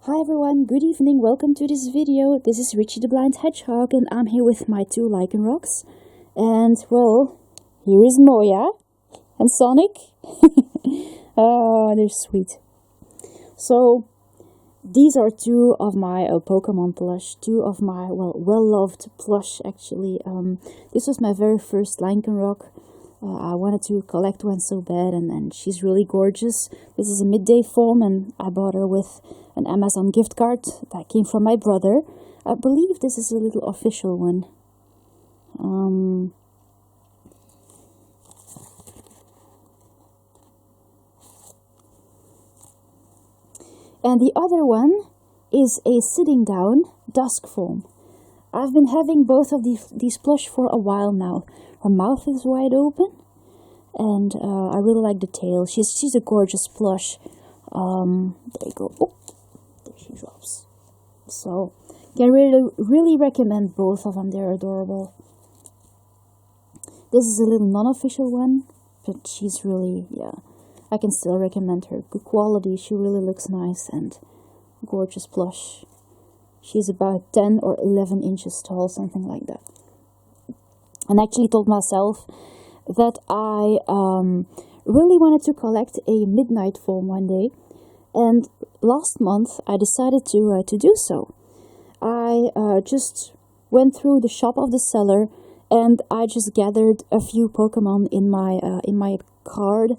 Hi everyone, good evening, welcome to this video. This is Richie the Blind Hedgehog and I'm here with my two lichen rocks. And well, here is Moya and Sonic. Oh, they're sweet. So, these are two of my Pokemon plush, two of my, well-loved plush actually. This was my very first lichen rock. I wanted to collect one so bad, and she's really gorgeous. This is a midday form, and I bought her with an Amazon gift card that came from my brother. I believe this is a little official one. And the other one is a sitting down dusk form. I've been having both of these plush for a while now. Her mouth is wide open, and I really like the tail. She's a gorgeous plush. There you go. Oh, there she drops. So, can really recommend both of them. They're adorable. This is a little non-official one, but she's really, yeah, I can still recommend her. Good quality. She really looks nice and gorgeous plush. She's about 10 or 11 inches tall, something like that. And I actually told myself that I really wanted to collect a midnight form one day. And last month I decided to do so. I just went through the shop of the seller and I just gathered a few Pokemon in my card,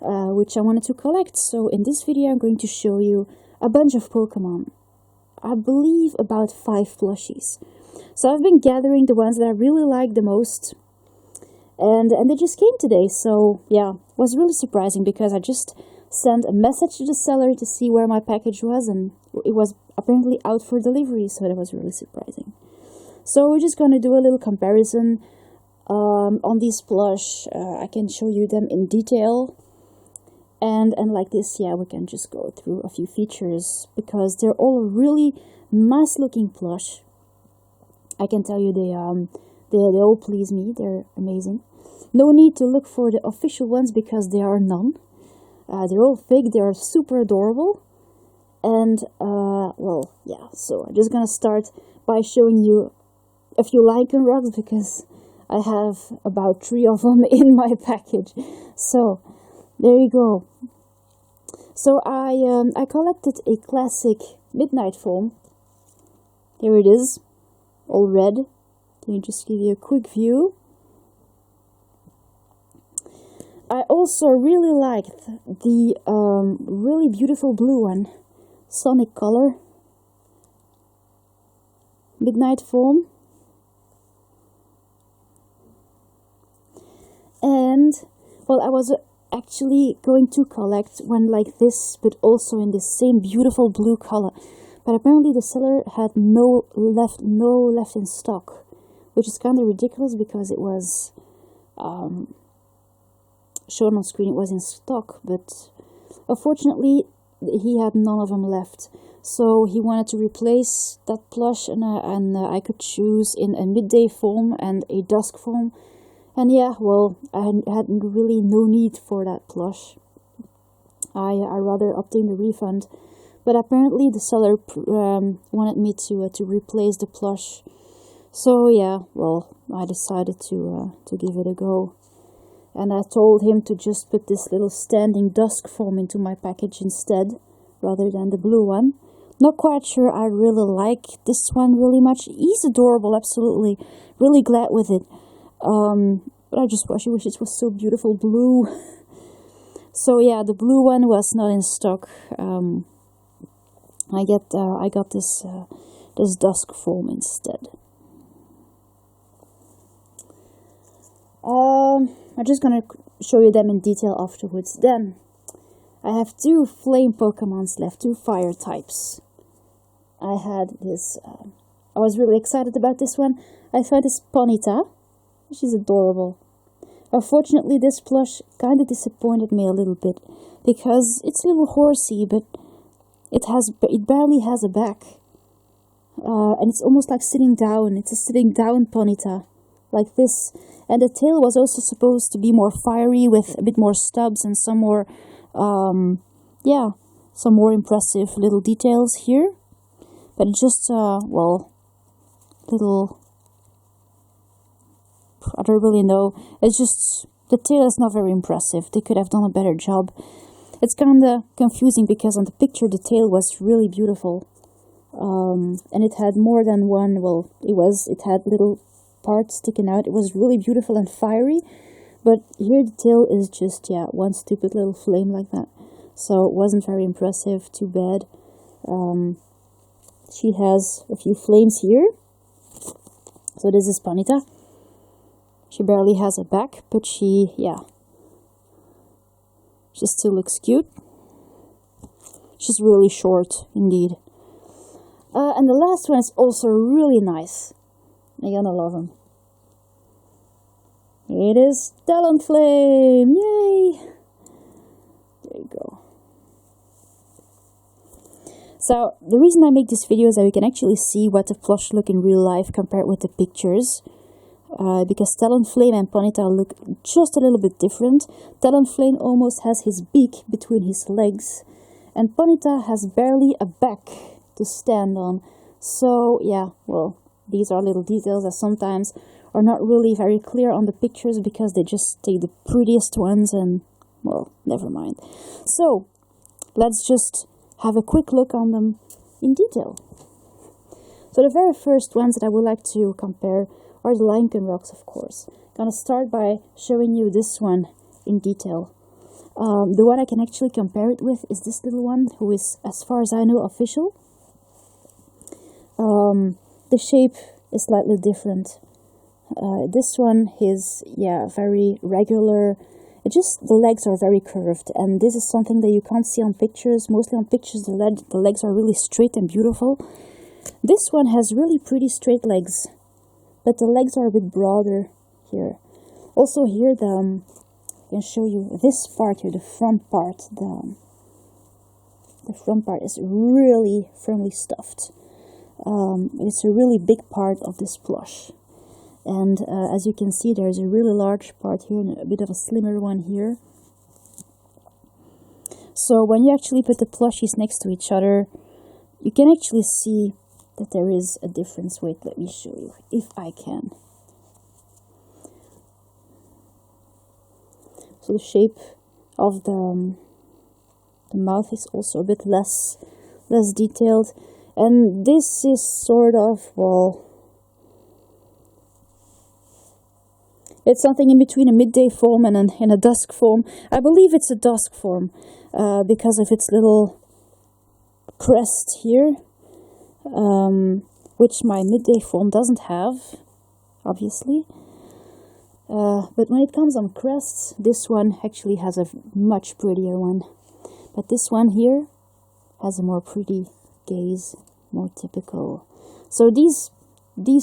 which I wanted to collect. So in this video I'm going to show you a bunch of Pokemon. I believe about 5 plushies. So I've been gathering the ones that I really like the most. And they just came today. So yeah, it was really surprising because I just sent a message to the seller to see where my package was. And it was apparently out for delivery. So that was really surprising. So we're just going to do a little comparison on these plush. I can show you them in detail. And like this, yeah, we can just go through a few features because they're all really nice looking plush. I can tell you they all please me. They're amazing. No need to look for the official ones because there are none. They're all fake. They are super adorable. And well, yeah. So I'm just gonna start by showing you a few lichen rocks because I have about 3 of them in my package. So there you go. So I collected a classic midnight form. Here it is, all red. Let me just give you a quick view. I also really liked the really beautiful blue one, Sonic color, midnight form. And well, I was actually going to collect one like this, but also in this same beautiful blue color. But apparently the seller had no left in stock, which is kind of ridiculous because it was shown on screen. It was in stock, but unfortunately he had none of them left. So he wanted to replace that plush, and I could choose in a midday form and a dusk form. And yeah, well, I had really no need for that plush. I rather obtained a refund, but apparently the seller wanted me to replace the plush. So yeah, well, I decided to give it a go, and I told him to just put this little standing dusk form into my package instead, rather than the blue one. Not quite sure I really like this one really much. He's adorable, absolutely, really glad with it. But I just wish it was so beautiful blue. So yeah, the blue one was not in stock. I got this dusk form instead. I'm just gonna show you them in detail afterwards. Then I have 2 flame Pokemons left, 2 fire types. I had this. I was really excited about this one. I found this Ponyta. She's adorable. Unfortunately, this plush kind of disappointed me a little bit because it's a little horsey, but it barely has a back, and it's almost like sitting down. It's a sitting down Ponyta, like this. And the tail was also supposed to be more fiery with a bit more stubs and some more, yeah, some more impressive little details here, but just, well, little, I don't really know. It's just, the tail is not very impressive. They could have done a better job. It's kind of confusing because on the picture the tail was really beautiful. And it had more than one, well, it had little parts sticking out. It was really beautiful and fiery. But here the tail is just, yeah, one stupid little flame like that. So it wasn't very impressive, too bad. She has a few flames here. So this is Ponyta. She barely has a back, but she still looks cute. She's really short, indeed. And the last one is also really nice. You're gonna love him. It is Talonflame! Yay! There you go. So, the reason I make this video is that we can actually see what the plush look in real life compared with the pictures. Because Talonflame and Ponyta look just a little bit different. Talonflame almost has his beak between his legs. And Ponyta has barely a back to stand on. So, yeah, well, these are little details that sometimes are not really very clear on the pictures because they just take the prettiest ones and, well, never mind. So, let's just have a quick look on them in detail. So the very first ones that I would like to compare are the Lycanrocs, of course. Gonna start by showing you this one in detail. The one I can actually compare it with is this little one, who is, as far as I know, official. The shape is slightly different. This one is, yeah, very regular. The legs are very curved, and this is something that you can't see on pictures. Mostly on pictures, the legs are really straight and beautiful. This one has really pretty straight legs, but the legs are a bit broader here. Also here, I can show you this part here, the front part. The front part is really firmly stuffed. It's a really big part of this plush. And as you can see, there's a really large part here and a bit of a slimmer one here. So when you actually put the plushies next to each other, you can actually see that there is a difference. Wait, let me show you, if I can. So the shape of the mouth is also a bit less detailed. And this is sort of, well, it's something in between a midday form and a dusk form. I believe it's a dusk form because of its little crest here, which my midday form doesn't have, obviously. But when it comes on crests, this one actually has a much prettier one. But this one here has a more pretty gaze, more typical. So these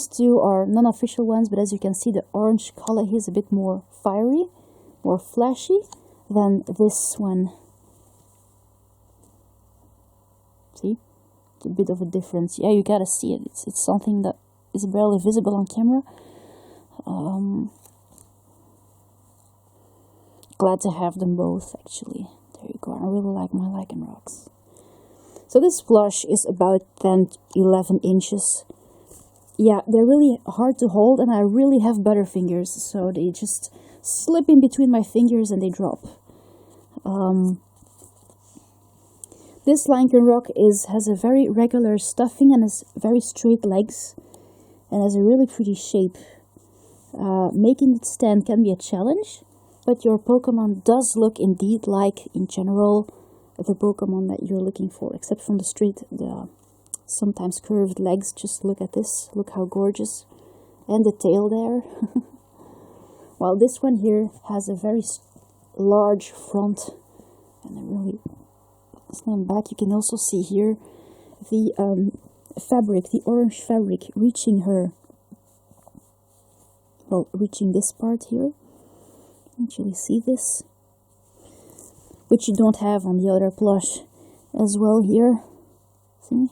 two are non-official ones, but as you can see, the orange color here is a bit more fiery, more flashy than this one. See? It's a bit of a difference. Yeah, you gotta see it. It's something that is barely visible on camera. Glad to have them both, actually. There you go. I really like my Lycanrocs. So this plush is about 10 to 11 inches. Yeah, they're really hard to hold, and I really have butter fingers, so they just slip in between my fingers and they drop. This Lycanroc has a very regular stuffing and has very straight legs, and has a really pretty shape. Making it stand can be a challenge, but your Pokemon does look indeed like, in general, the Pokemon that you're looking for, except from the sometimes curved legs. Just look at this. Look how gorgeous. And the tail there. While this one here has a very large front and a really slim back. You can also see here the fabric, the orange fabric reaching reaching this part here. Actually see this, which you don't have on the other plush as well here. See?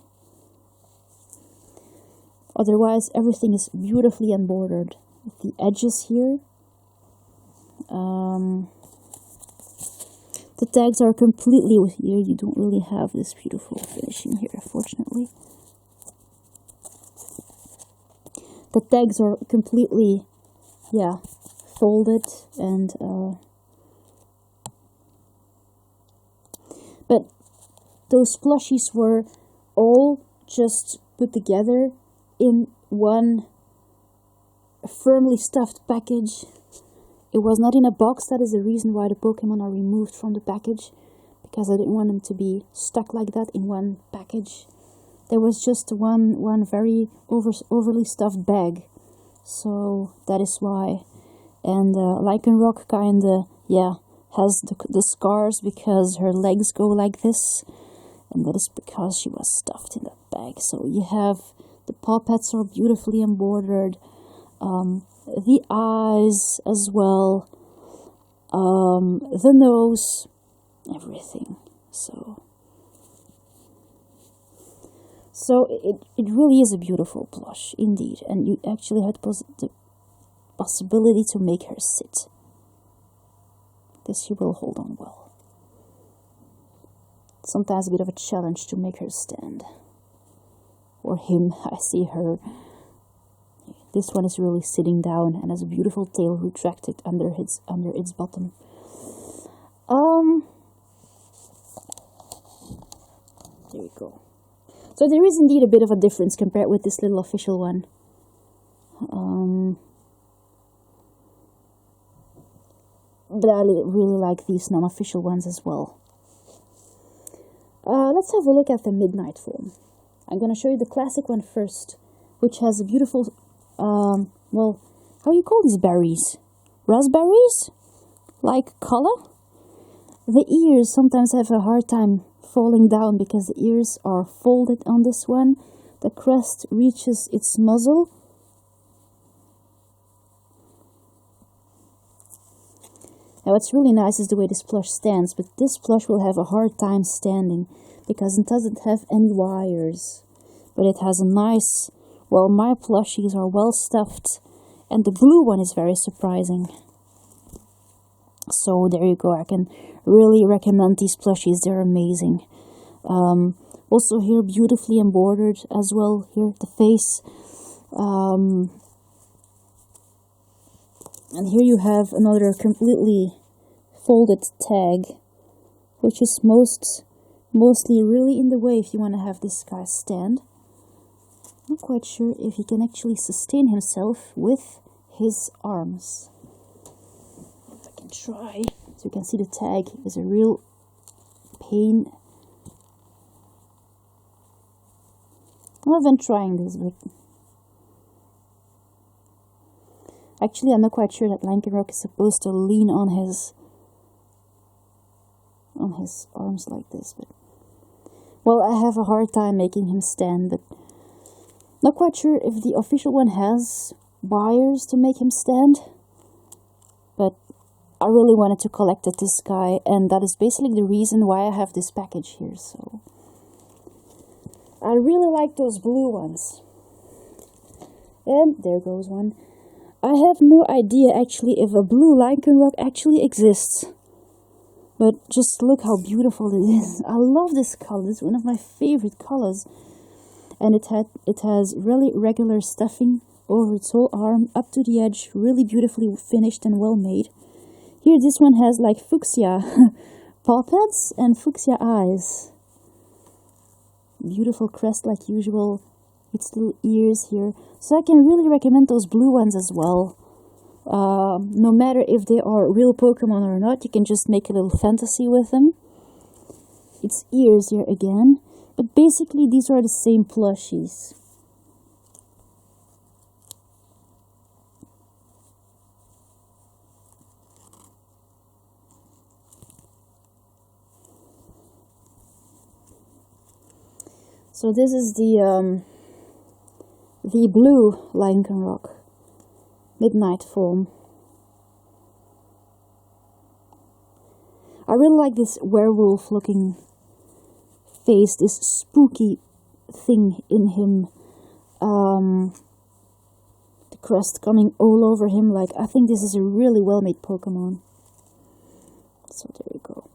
Otherwise, everything is beautifully embroidered. The edges here, The tags are completely with here. You don't really have this beautiful finishing here, unfortunately. The tags are completely, yeah, folded and but those plushies were all just put together in one firmly stuffed package. It was not in a box. That is the reason why the Pokemon are removed from the package, because I didn't want them to be stuck like that in one package. There was just one very overly stuffed bag, so that is why. And Lycanroc kinda, yeah, has the scars because her legs go like this, and that is because she was stuffed in that bag. So you have the paw pads are beautifully embroidered, the eyes as well, the nose, everything. So it really is a beautiful plush indeed, and you actually had the possibility to make her sit. This she will hold on well. Sometimes a bit of a challenge to make her stand. Or him, I see her. This one is really sitting down and has a beautiful tail retracted under its bottom. There you go. So there is indeed a bit of a difference compared with this little official one. But I really like these non-official ones as well. Let's have a look at the midnight form. I'm going to show you the classic one first, which has a beautiful, well, how do you call these berries? Raspberries? Like color? The ears sometimes have a hard time falling down because the ears are folded on this one. The crest reaches its muzzle. Now what's really nice is the way this plush stands, but this plush will have a hard time standing because it doesn't have any wires. But it has a nice, well, my plushies are well stuffed, and the blue one is very surprising. So there you go, I can really recommend these plushies, they're amazing. Also here beautifully embroidered as well, here the face. And here you have another completely folded tag, which is mostly really in the way if you want to have this guy stand. Not quite sure if he can actually sustain himself with his arms. If I can try. So you can see the tag is a real pain. I've been trying this, but actually I'm not quite sure that Lycanroc is supposed to lean on his arms like this, but well, I have a hard time making him stand, but not quite sure if the official one has wires to make him stand, but I really wanted to collect this guy, and that is basically the reason why I have this package here. So I really like those blue ones. And there goes one. I have no idea actually if a blue Lycanroc actually exists. But just look how beautiful it is. I love this color. It's one of my favorite colors. And it has really regular stuffing over its whole arm, up to the edge, really beautifully finished and well made. Here this one has like fuchsia paw pads and fuchsia eyes. Beautiful crest like usual, its little ears here. So I can really recommend those blue ones as well. No matter if they are real Pokemon or not, you can just make a little fantasy with them. Its ears here again. But basically these are the same plushies. So this is the blue Lycanroc midnight form. I really like this werewolf looking face, this spooky thing in him. The crest coming all over him, like I think this is a really well made Pokemon. So there you go.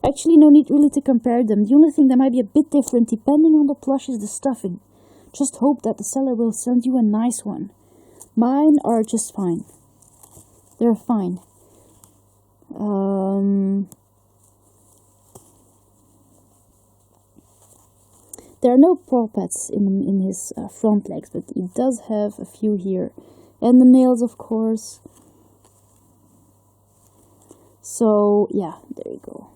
Actually, no need really to compare them. The only thing that might be a bit different depending on the plush is the stuffing. Just hope that the seller will send you a nice one. Mine are just fine. They're fine. There are no paw pads in his front legs, but he does have a few here. And the nails, of course. So, yeah, there you go.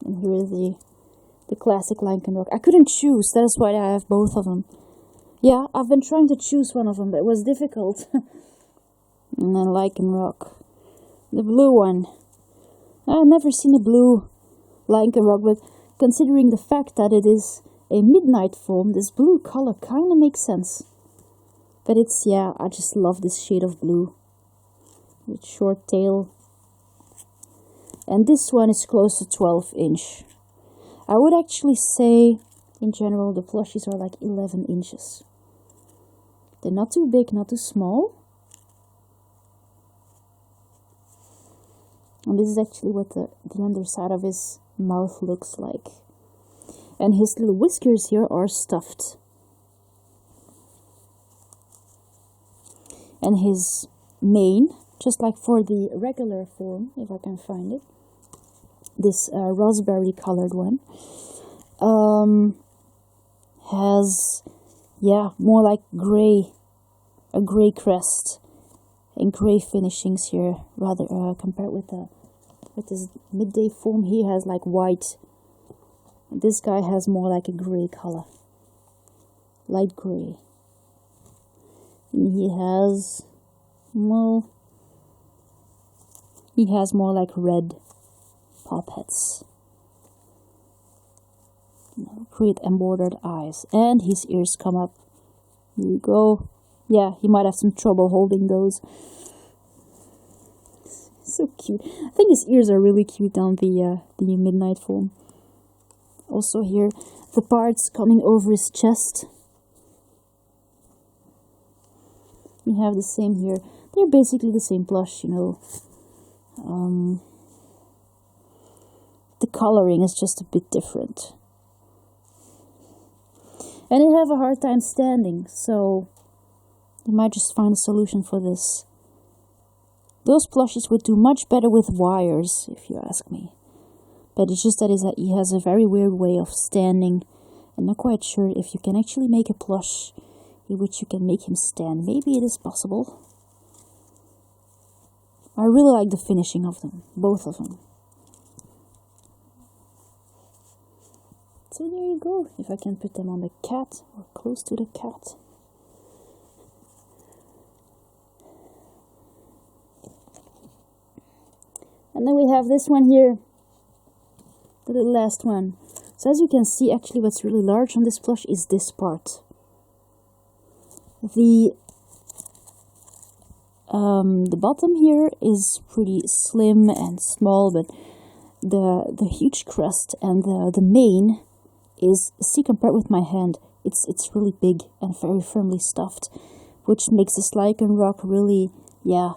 And here is the classic Rock. I couldn't choose, that is why I have both of them. Yeah, I've been trying to choose one of them, but it was difficult. And then Rock. The blue one. I've never seen a blue Rock, but considering the fact that it is a midnight foam, this blue color kind of makes sense. But it's, yeah, I just love this shade of blue. With short tail. And this one is close to 12 inch. I would actually say, in general, the plushies are like 11 inches. They're not too big, not too small. And this is actually what the underside of his mouth looks like. And his little whiskers here are stuffed. And his mane, just like for the regular form, if I can find it, this raspberry colored one, has, yeah, more like gray, a gray crest and gray finishings here, rather compared with this midday foam. He has like white. This guy has more like a gray color, light gray. And he has, well, he has more like red paw pads. Create embroidered eyes, and his ears come up. Here we go. Yeah, he might have some trouble holding those. So cute. I think his ears are really cute on the midnight foam. Also here, the parts coming over his chest. We have the same here. They're basically the same plush, you know. The coloring is just a bit different. And they have a hard time standing, so you might just find a solution for this. Those plushies would do much better with wires, if you ask me. But it's just that he has a very weird way of standing. I'm not quite sure if you can actually make a plush in which you can make him stand. Maybe it is possible. I really like the finishing of them, both of them. So there you go, if I can put them on the cat, or close to the cat. And then we have this one here, the last one. So as you can see, actually what's really large on this plush is this part. The bottom here is pretty slim and small, but the huge crest and the mane is, see, compared with my hand, it's really big and very firmly stuffed, which makes this Rock really, yeah,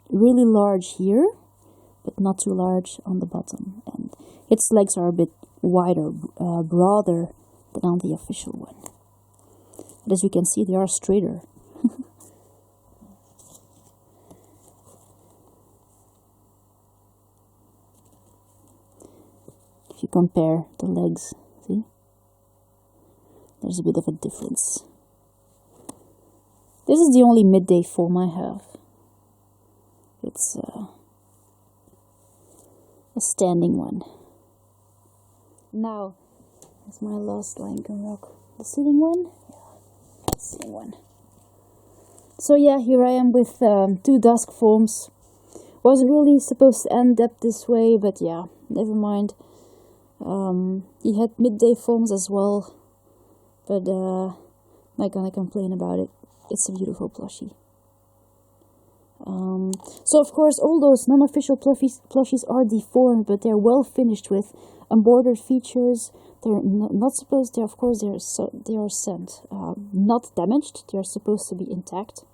really large here, but not too large on the bottom. And its legs are a bit wider, broader than on the official one. But as you can see, they are straighter. If you compare the legs, see? There's a bit of a difference. This is the only midday foam I have. It's a standing one. Now, that's my last Rock. The sitting one? Yeah, the sitting one. So yeah, here I am with 2 dusk foams. Wasn't really supposed to end up this way, but yeah, never mind. He had midday foams as well, but not gonna complain about it. It's a beautiful plushie. So of course all those non-official plushies are deformed, but they're well finished with embroidered features. They're not supposed to, of course they are sent not damaged. They are supposed to be intact,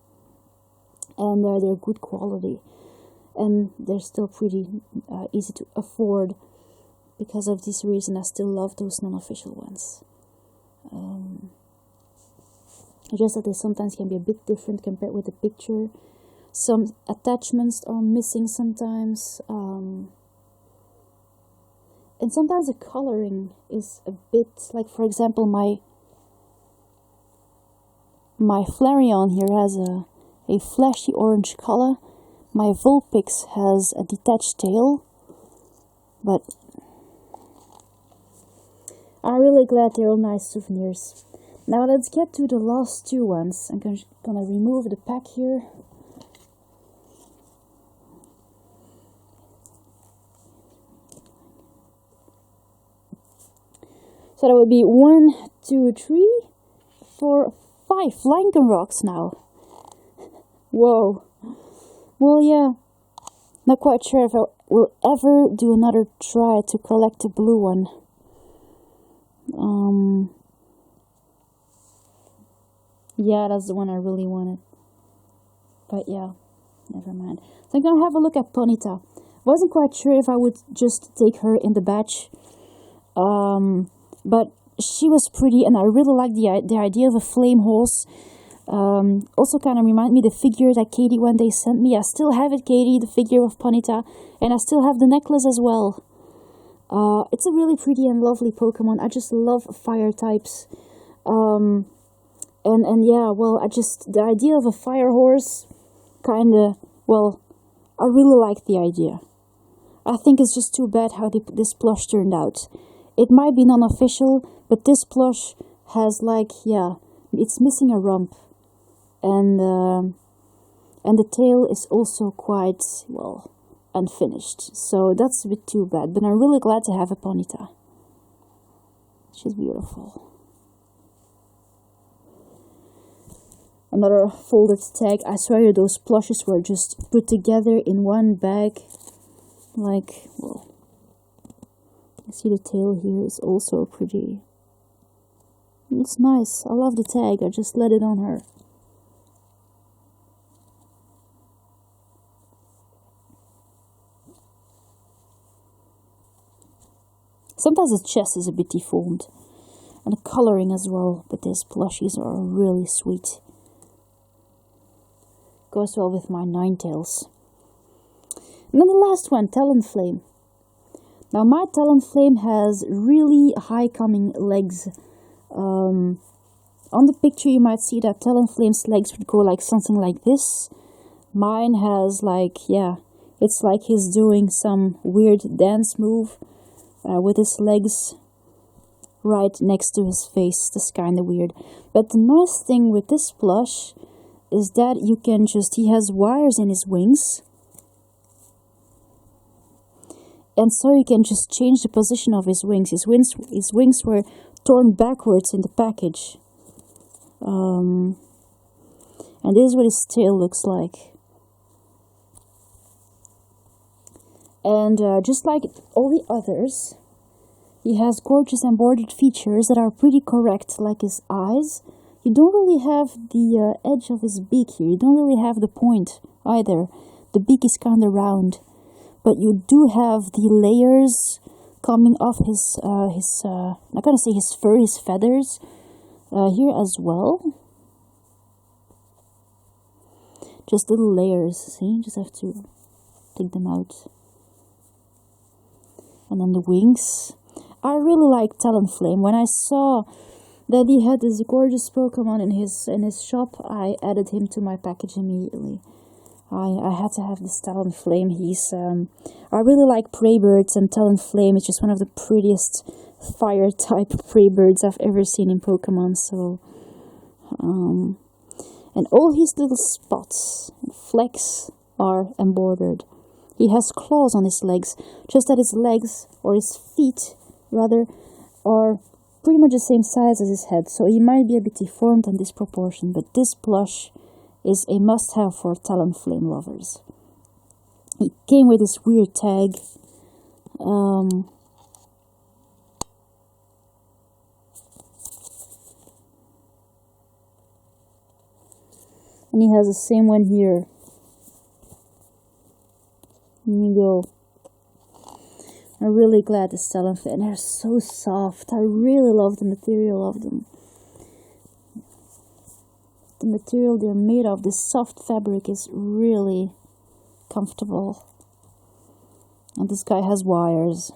and they're good quality. and they're still pretty easy to afford. Because of this reason, I still love those non-official ones. Just that they sometimes can be a bit different compared with the picture. Some attachments are missing sometimes. And sometimes the coloring is a bit, like for example, my Flareon here has a flashy orange color. My Vulpix has a detached tail. But I'm really glad they're all nice souvenirs. Now let's get to the last two ones. I'm gonna remove the pack here. So that would be 1, 2, 3, 4, 5 Flanken rocks now. Whoa. Well, yeah. Not quite sure if I will ever do another try to collect a blue one. Yeah, that's the one I really wanted. But yeah, never mind. So I'm gonna have a look at Ponyta. Wasn't quite sure if I would just take her in the batch. But she was pretty, and I really liked the idea of a flame horse. Also kind of remind me the figure that Katie one day sent me. I still have it, Katie, the figure of Ponyta, and I still have the necklace as well. It's a really pretty and lovely Pokemon. I just love fire types. And yeah, well, the idea of a fire horse, kinda, well, I really like the idea. I think it's just too bad how this plush turned out. It might be non-official, but this plush has like, yeah, it's missing a rump. And the tail is also quite, well, unfinished. So that's a bit too bad, but I'm really glad to have a Ponyta. She's beautiful. Another folded tag. I swear you, those plushes were just put together in one bag. Like, well, you see the tail here is also pretty. It's nice. I love the tag. I just let it on her. Sometimes the chest is a bit deformed. And the coloring as well. But these plushies are really sweet. Goes well with my Ninetales. And then the last one, Talonflame. Now my Talonflame has really high coming legs. On the picture you might see that Talonflame's legs would go like something like this. Mine has like, yeah, it's like he's doing some weird dance move with his legs right next to his face. That's kind of weird. But the nice thing with this plush is that you can he has wires in his wings. And so you can just change the position of his wings. His wings were torn backwards in the package. And this is what his tail looks like. And just like all the others, he has gorgeous embroidered features that are pretty correct, like his eyes. You don't really have the edge of his beak here. You don't really have the point either. The beak is kind of round. But you do have the layers coming off his I'm not gonna say his fur, his feathers, here as well. Just little layers, see? Just have to take them out. And then the wings. I really like Talonflame. When I saw that he had this gorgeous Pokemon in his shop, I added him to my package immediately. I had to have this Talonflame. I really like prey birds, and Talonflame is just one of the prettiest fire type prey birds I've ever seen in Pokemon. So, and all his little spots and flecks are embroidered. He has claws on his legs, just that his legs, or his feet rather, are pretty much the same size as his head. So he might be a bit deformed and disproportioned, but this plush is a must-have for Talonflame lovers. It came with this weird tag. And he has the same one here. There you go. I'm really glad this still fit, and they're so soft. I really love the material of them. The material they're made of, this soft fabric, is really comfortable. And this guy has wires.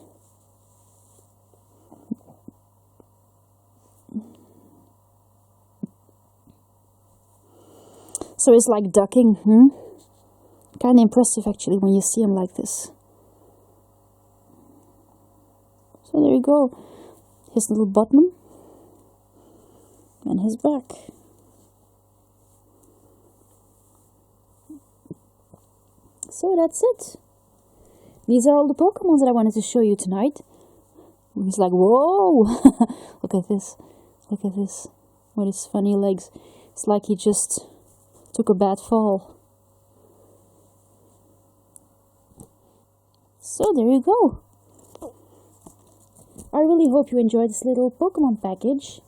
So it's like ducking, Kind of impressive actually when you see him like this. So there you go. His little bottom and his back. So that's it. These are all the Pokemon that I wanted to show you tonight. He's like, whoa! Look at this. Look at this. With his funny legs. It's like he just took a bad fall. So there you go. I really hope you enjoyed this little Pokemon package.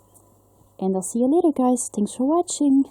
And I'll see you later, guys. Thanks for watching.